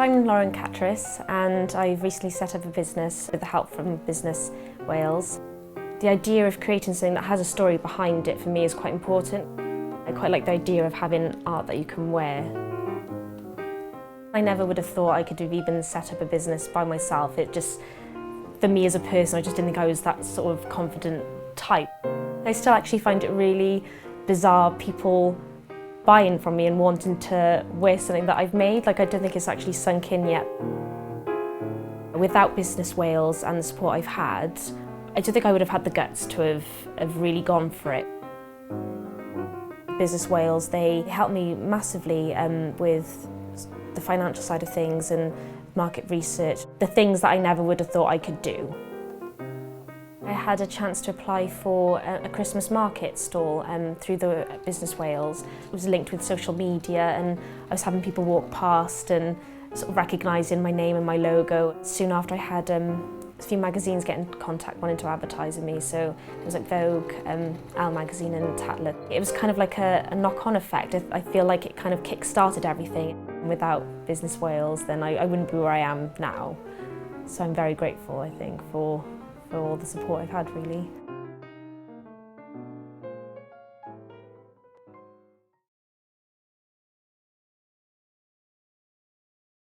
I'm Lauren Catris and I've recently set up a business with the help from Busnes Wales. The idea of creating something that has a story behind it for me is quite important. I quite like the idea of having art that you can wear. I never would have thought I could have even set up a business by myself. It just, for me as a person, I just didn't think I was that sort of confident type. I still actually find it really bizarre people buying from me and wanting to wear something that I've made. Like, I don't think it's actually sunk in yet. Without Busnes Wales and the support I've had, I don't think I would have had the guts to have really gone for it. Busnes Wales, they helped me massively with the financial side of things and market research, the things that I never would have thought I could do. I had a chance to apply for a Christmas market stall through the Busnes Wales. It was linked with social media and I was having people walk past and sort of recognising my name and my logo. Soon after I had a few magazines get in contact wanting to advertise with me, so it was like Vogue, Elle magazine and Tatler. It was kind of like a knock-on effect. I feel like it kind of kick-started everything. Without Busnes Wales then I wouldn't be where I am now. So I'm very grateful, I think, for all the support I've had, really.